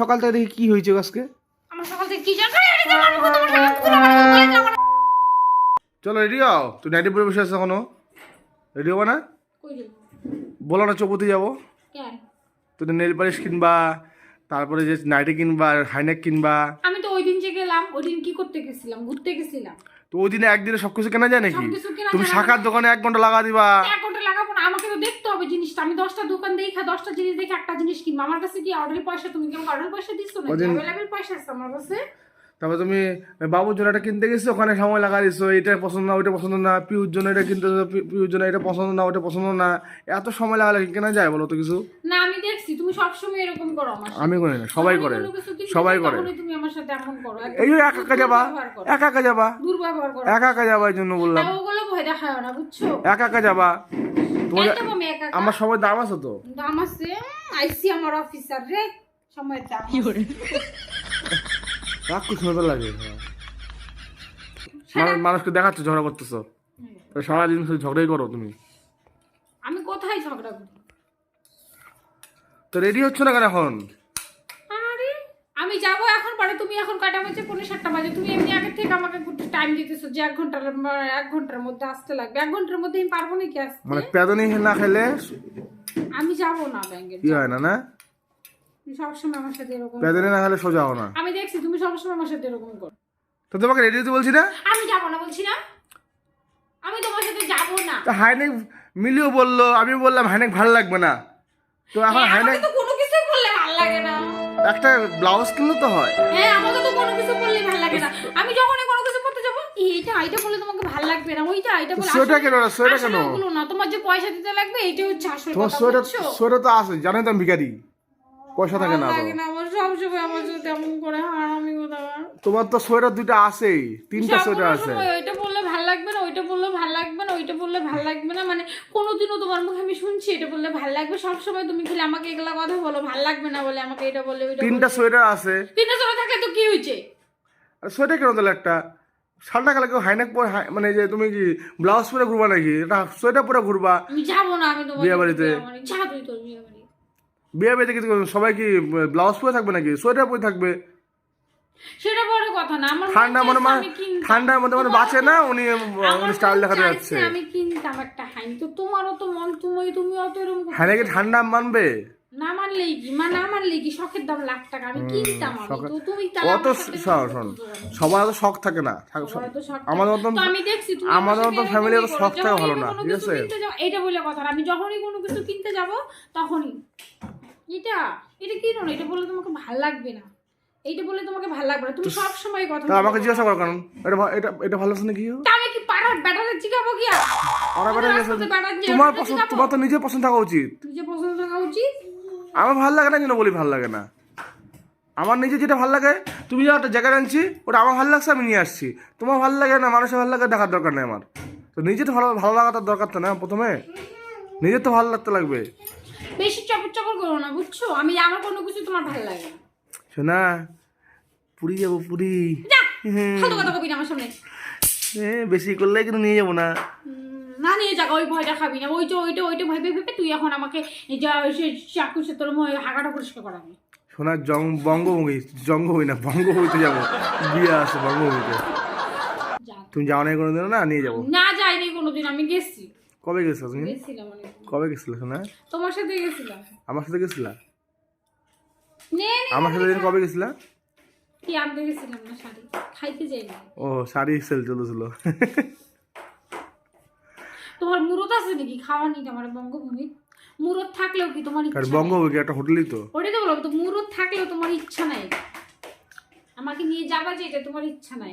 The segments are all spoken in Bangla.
সকাল থেকে দেখি কি হয়েছে আজকে? আমার সকাল থেকে কি জানো? চলো রেডি হও। তুই নাইটি পরে বসে আছো এখনো? রেডি হবো না? বলো না চৌপতি যাবো। তুই নেল পালিশ কিনবা, তারপরে যে নাইটি কিনবা, হাইনেক কিনবা। আমি তো ওই দিন যে গেলাম, ওই দিন কি করতে গেছিলাম? ঘুরতে গেছিলাম। তো ওই দিনে একদিনে সবকিছু কেনা যায় নাকি? সবকিছু কেনা তুমি যায় না। শাখার দোকানে 1 ঘন্টা লাগা দিবা। 1 ঘন্টা লাগাবো না, আমাকে তো দেখতে হবে জিনিসটা। আমি 10টা দোকান দেখে 10টা জিনিস দেখে একটা জিনিস কিনবো। আমার কাছে কি অর্ডারের পয়সা? তুমি কি আমাকে অর্ডার পয়সা দিছো না? অ্যাভেলেবল পয়সা আছে আমার কাছে। তারপর তুমি বাবুর জন্য এটা কিনতে গেছো, ওখানে সময় লাগা দিছো, এটা পছন্দ না ওইটা পছন্দ না, পিউর জন্য এটা কিনতে, পিউর জন্য এটা পছন্দ না ওটা পছন্দ না, এত সময় লাগালে কেনা যায় বলো তো কিছু? না আমি দেখছি তুমি সবসময় এরকম করো আমার সাথে। আমি করি না, সবাই করে, সবাই করে। তুমি আমার সাথে এমন করো। এই যে একা একা যাবা, একা একা যাবা, দুর্ব্যবহার করো। একা একা যাবা, এই জন্য বললাম। ওগুলো ভয় দেখায় না, বুঝছো? একা একা যাবা। তোমার একদম আমি একা একা। আমার সময় দাম আছে তো। দাম আছে। আইসি আমার অফিসার রে, সময় দাম কি করে? রাগ খুব সুন্দর লাগে। মানুষকে দেখাচ্ছ ঝগড়া করতেছো, সারাদিন শুধু ঝগড়াই করো তুমি। আমি কোথায় ঝগড়া করি? তো রেডি হচ্ছ না কেন এখন? আরে আমি যাব এখন, পরে তুমি এখন কয়টা বাজে? 7:45 বাজে। তুমি এমনি আগে থেকে আমাকে টাইম দিতেছো যে 1 ঘন্টার মধ্যে আসতে লাগবে। 1 ঘন্টার মধ্যে আমি পারবো নাকি আসতে? মানে পেদনি না খেলে আমি যাব না ব্যাংকে। কি হয় না? না তুমি সবসময় আমার সাথে এরকম পেদনি না খেলে সোজা হও না। আমি দেখছি তুমি সবসময় আমার সাথে এরকম করো। তো তোমাকে রেডি হতে বলছি না? আমি যাব না বলছি না, আমি তোমার সাথে যাব না। তো হাইনেক মিলিও বললো, আমি বললাম হাইনেক ভালো লাগবে না, তো এখন হাইনেক আমাকে তো কোনো কিছু বললে ভালো লাগে না। একটা ব্লাউজ কিনলে তো হয়। হ্যাঁ আমাকে তো কোনো কিছু বললে ভালো লাগে না। আমি যখনই কোনো কিছু করতে যাব, এইটা বলে তোমাকে ভালো লাগবে না, এটা বলে সোয়েটার কেন না? সোয়েটার কেন? ওগুলো না, তোমার যে পয়সা দিতে লাগবে এইটা হচ্ছে আসল তোমার কথা। সোয়েটার, বুঝছো? সোয়েটার তো আছে, জানোই তো আমি ভিখারি, পয়সা থাকে না তো। লাগে না আমার সবসময় আমার সাথে এমন করে হারামি কথা। তোমার তো সোয়েটার 2টা আছেই, 3টা সোয়েটার আছে। ওইটা বললে ভালো লাগবে না, ওইটা বললে ভালো লাগবে না, ওইটা বললে ভালো লাগবে না, মানে কোনোদিনও তোমার মুখে আমি শুনছি এটা বললে ভালো লাগবে। সবসময় তুমি খালি আমাকে এগুলা কথা বলো, ভালো লাগবে না বলে আমাকে এটা বললে ওইটা। 3টা সোয়েটার আছে। 3টা সোয়েটার থাকলে তো কি হয়েছে? আর সোয়েটার কেন তাহলে একটা ঠান্ডা কালে কেউ হাইনেক পরে মানে যে তুমি কি ব্লাউজ পরে ঘুরবা নাকি? এটা সোয়েটার পরে ঘুরবা আমি যাবো না, আমি তোমার বিয়ে বাড়িতে। যা তুই তোর বিয়ে বাড়ি। বিয়ে বাড়িতে কি সবাই কি ব্লাউজ পরে থাকবে নাকি সোয়েটার পরে থাকবে? সেটা বড় কথা না। আমার ঠান্ডা মনে ঠান্ডার মধ্যে মানে বাঁচে না, উনি স্টাইল দেখাতে যাচ্ছে। আমি কিনতাম একটা হাইন, তো তোমারও তো মন, তুমি অত এরকম হাইনেকে ঠান্ডা মানবে না মানলেই কি, মানে না মানলেই কি, শখের দাম লাখ টাকা, আমি কিনতাম। আমি তো তুমি অত শোন, সবার তো শখ থাকে না। আমাদের মতন, আমি দেখছি আমাদের মতন ফ্যামিলি অত শখ থাকে ভালো না, ঠিক আছে? এটা বলে কথা না। আমি যখনই কোনো কিছু কিনতে যাব তখনই এটা কিনো না, এটা বললে তোমাকে ভালো লাগবে না, এইটা বললে তোমাকে ভালো লাগবে না। তুমি সব সময় কথা তা আমাকে জিজ্ঞাসা করো কেন এটা এটা ভালো আছে নাকি? তা আমি কি পাড়ার ব্যাটারে জিগাবো কি? তোমার পছন্দ, তোমার তো নিজের পছন্দ থাকা উচিত। নিজে পছন্দ থাকা উচিত। আমার ভালো লাগে না, কেন বলি ভালো লাগে না? আমার নিজে যেটা ভালো লাগে, তুমি যা একটা জ্যাকেট আনছি ওটা আমার ভালো লাগছে আমি নিয়ে আসছি, তোমার ভালো লাগে না, মানুষের ভালো লাগে দেখার দরকার নেই আমার। তো নিজে তো ভালো লাগাটার দরকার তো না, প্রথমে নিজের তো ভালো লাগতে লাগবে। বেশি চপর চপর করো না, বুঝছো? আমি আমার কোনো কিছু তোমার ভালো লাগে না। শোনা, পুরী যাবো, পুরী। ফালতু কথা কবি না আমার সামনে। বেশি করলে কিন্তু নিয়ে যাবো না। না নিয়ে যাক, ওই ভয়টা খাবি না। ওইটা ভেবে তুই এখন আমাকে চাকু সে তোর হাগাটা পরিষ্কার করাবি। শোনা, জঙ্গভূমি না, বঙ্গভূমিতে যাবো, বিয়ে আছে বঙ্গভূমিতে। তুমি যাও না কোনোদিন? না নিয়ে যাবো। না যাইনি কোনোদিন, আমি গেছি। কবে গেছো তুমি? গেছিলাম অনেক। কবে গেছিলে শোনা? তোমার সাথে গেছিলাম। আমার সাথে গেছিলা? নে আমার সাথে দিন কবে গেছিলা? কি আনতে গেছিলাম না, শাড়ি খাইতে যাইনি। ও শাড়ি সেল চলেছিল। তোমার মুরত আছে নাকি খাওয়া নি? আমার বঙ্গভূমি মুরত থাকলেও কি তোমার ইচ্ছা? বঙ্গভূমি একটা হোটেলই তো। ওটাই তো বললাম, তো মুরত থাকলেও তোমার ইচ্ছা নাই আমাকে নিয়ে যাবা, যে এটা তোমার ইচ্ছা নাই।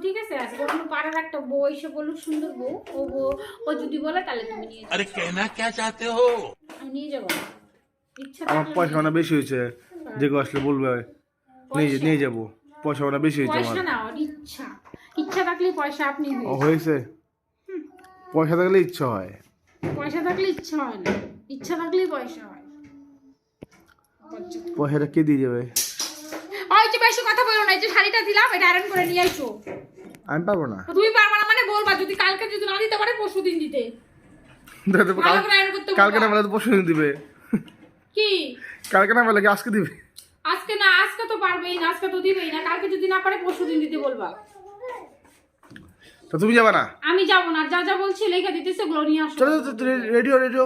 ঠিক আছে, আজকে কোনো পাড়ার একটা বউ এসে বলুক সুন্দর বউ, ও যদি বলে তাহলে তুমি নিয়ে যাবে। আরে কেনা কে চাতে হো? আমি নিয়ে যাবো, ইচ্ছা আমার পয়সা মানে বেশি হয়েছে, যে আসলে বলবে নিয়ে যাবো। পয়সা মানে বেশি হয়েছে আমার। পয়সা না, ইচ্ছা থাকলে পয়সা আপনি হয়েছে। পয়সা থাকলে ইচ্ছা হয়, পয়সা থাকলে ইচ্ছা হয় না, ইচ্ছা থাকলেই পয়সা হয়। পয়সাটা কে দিয়ে যাবে? ওই যে বেশি কথা বলো না, এই যে শাড়িটা দিলাম এটা আয়রন করে নিয়ে আইসো। আমি পারবো না। তুমি পারবা না মানে বলবা, যদি কালকে যদি না দিতে পারে পরশু দিন দিতে। কালকে না বলে তো পরশু দিন দিবে। কি কালকে না বলে কি আজকে দিবে? আজকে না, আজকে তো পারবেই না, আজকে তো দিবেই না, কালকে যদি না পারে পরশুদিন দিতে বলবা। তো তুমি যাবে না? আমি যাবো না, যা যা বলছি লেখা দিতেছে ওগুলো নিয়ে আসো। চলো রেডিও রেডিও।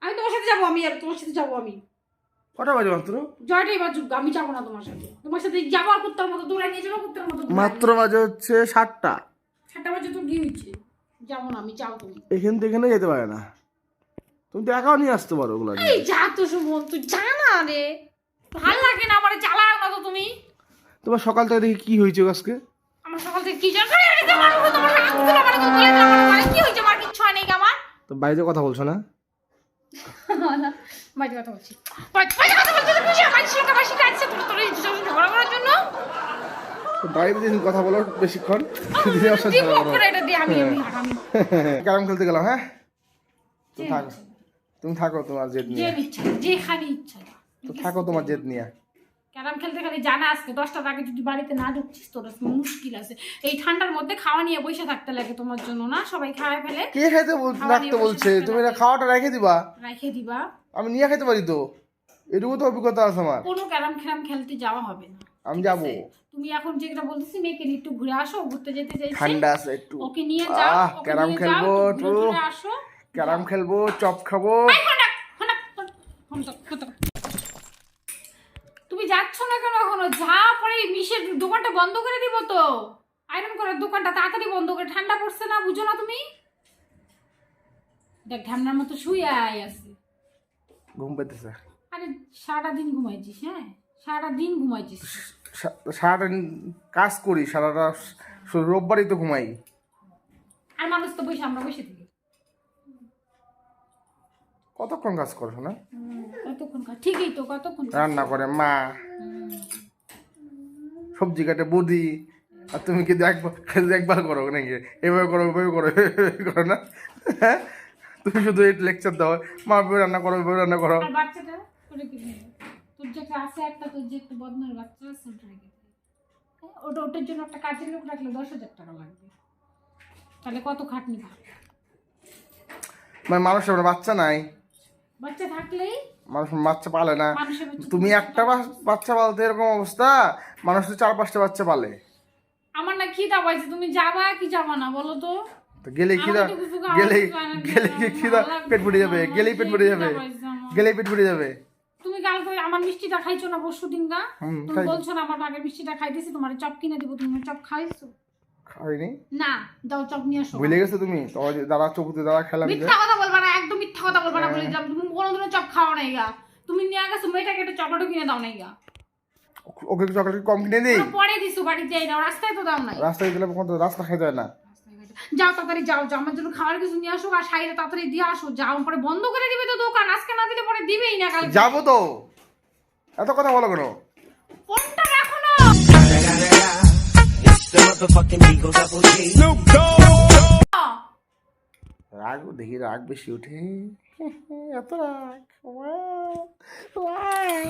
আমি তোমার সাথে যাবো, আমি আর তোমার সাথে যাবো আমি। কটা বাজে মাত্র? জয়টাই বাজুক, আমি যাবো না তোমার সাথে। তোমার সাথে যাবো আর কুত্তার মতো দৌড়াই নিয়ে যাবো, কুত্তার মতো মাত্র বাজে হচ্ছে 7টা। 7টা বাজে তো কি হয়েছে? যাবো না আমি, যাও তুমি। এখান থেকে এখানে যেতে পারে না, তুমি তো একাও নিয়ে আসতে পারো ওগুলো নিয়ে। এই যা তো সুমন, তুই জানা রে, ভাল লাগে না আমার, চালাও না তো তুমি। তোমার সকাল থেকে দেখি কি হয়েছে আজকে? আমার সকাল থেকে কি জানো? আরে তোমার তোমার হাতগুলো আমার কোলে আমার কি হয়েছে? আমার কিচ্ছু হয় নাই আমার। তো বাইরে কথা বলছো না? বাইরে কথা বলছি, বাইরে কথা বলছি, তুমি আমার সঙ্গে বাসি কাটছে তোর তোর ঝগড়া করার জন্য। তো বাইরে দিন কথা বলো বেশিক্ষণ, দিনে অসহ্য দিব করো। করে এটা দিয়ে আমি ক্যারাম খেলতে গেলাম। হ্যাঁ তুমি থাকো, তুমি থাকো তোমার জেদ যে নিয়ে। ইচ্ছা, যেখানে ইচ্ছা। তো থাকো তোমার জেদ নিয়ে। ক্যারাম খেলতে খালি জানা আজকে 10টার আগে যদি বাড়িতে না ঢুকছিস তোর মুশকিল আছে। এই ঠান্ডার মধ্যে খাওয়া নিয়ে বসে থাকতে লাগে তোমার জন্য না, সবাই খাওয়া ফেলে। কে খাইতে রাখতে বলছে? তুমি না খাওয়াটা রেখে দিবা, রেখে দিবা। আমি নিয়ে খেতে পারি তো, এটুকু তো অভিজ্ঞতা আছে আমার। কোনো ক্যারাম খেলতে যাওয়া হবে না, আমি যাবো। তুমি এখন যেটা বলতেছি মেয়েকে নিয়ে একটু ঘুরে আসো, ঘুরতে যেতে চাইছে, ঠান্ডা আছে একটু, ওকে নিয়ে যাও, ওকে ক্যারাম নিয়ে খেলবো যাও, একটু, ঘুরে ঘুরে আসো। ক্যারাম খেলবো, চপ খাবো। তুমি যাচ্ছ না কেন এখনো? যা পরে মিশের দোকানটা বন্ধ করে দিব তো, আয়রন করার দোকানটা তাড়াতাড়ি বন্ধ করে, ঠান্ডা পড়ছে না, বুঝো না তুমি? দেখ ঢামনার মতো শুয়ে আছে। ঘুম পেতেছে। আরে সারাটা দিন ঘুমাইছিস? হ্যাঁ সারাটা দিন ঘুমাইছিস। সারাটা কাজ করি, সারাটা রোববারই তো ঘুমাই। আর মানুষ তো বসে, আমরা বসে থাকি। কতক্ষণ কাজ করো না? কতক্ষণ ঠিকই তো, কতক্ষণ রান্না করে মা, সবজি কাটে বৌদি, আর তুমি কি দেখভাল করো নাকি? এভাবে করো, ওইভাবে করো, এভাবে করো না? হ্যাঁ, তুমি শুধু এই লেকচার দাও, মা এভাবে রান্না করো, এভাবে রান্না করো। আর বাচ্চাটা করে কি নেবে? তোর যে আছে একটা, তোর যে একটা বদমার বাচ্চা আছে, ওটা রেখে দে। ওটার জন্য একটা কাজের লোক রাখলে 10,000 টাকা লাগবে, তাহলে কত খাটনি ভাব। মানে মানুষের বাচ্চা নাই, বাচ্চা থাকলেই মানুষ বাচ্চা পালে না। মানুষের তুমি একটা বাচ্চা পালতে এরকম অবস্থা, মানুষ তো 4-5টা বাচ্চা পালে। আমার না খিদা পাইছে, তুমি যাবা কি যাবা না বলো তো? তো গেলে খিদা, গেলে কি খিদা পেট ফুটে যাবে, গেলেই পেট ফুটে যাবে, গেলেই পেট ফুটে যাবে। তুমি কালকে আমার মিষ্টিটা খাইছো না পরশু দিন গা? তুমি খাইছি। বলছো না আমার আগের মিষ্টিটা খাইতেছি, তোমার চপ কিনে দিব, তুমি চপ খাইছো খাইনি, না? দাও চপ নিয়ে আসো। ভুলে গেছো তুমি? তোমার দাদা চকুতে দাদা খেলাম যে। মিথ্যা কথা বলবা না, একদম মিথ্যা কথা বলবা না বলে দিলাম। তুমি কোনোদিনও চপ খাওয়া নাই গা, তুমি নিয়ে গেছো মেয়েটাকে একটা চকলেটও কিনে দাও নাই গা। ওকে চকলেট কম কিনে দিই? পরে দিছো বাড়িতে, এই দাও, রাস্তায় তো দাও নাই। রাস্তায় গেলে কত রাস্তা খাইতে হয় না। যাও তাড়াতাড়ি যাও, যাও আমার জন্য খাবার কিছু নিয়ে আসো, আর সাইডে তাড়াতাড়ি দিয়ে আসো। যাও, পরে বন্ধ করে দিবে তো দোকান, আজকে না দিলে পরে দিবেই না কালকে। যাবো তো, এত কথা বলো কেন? ফোনটা রাখো না। রাগ দেখি, রাগ বেশি উঠে, এত রাগ, রাগ।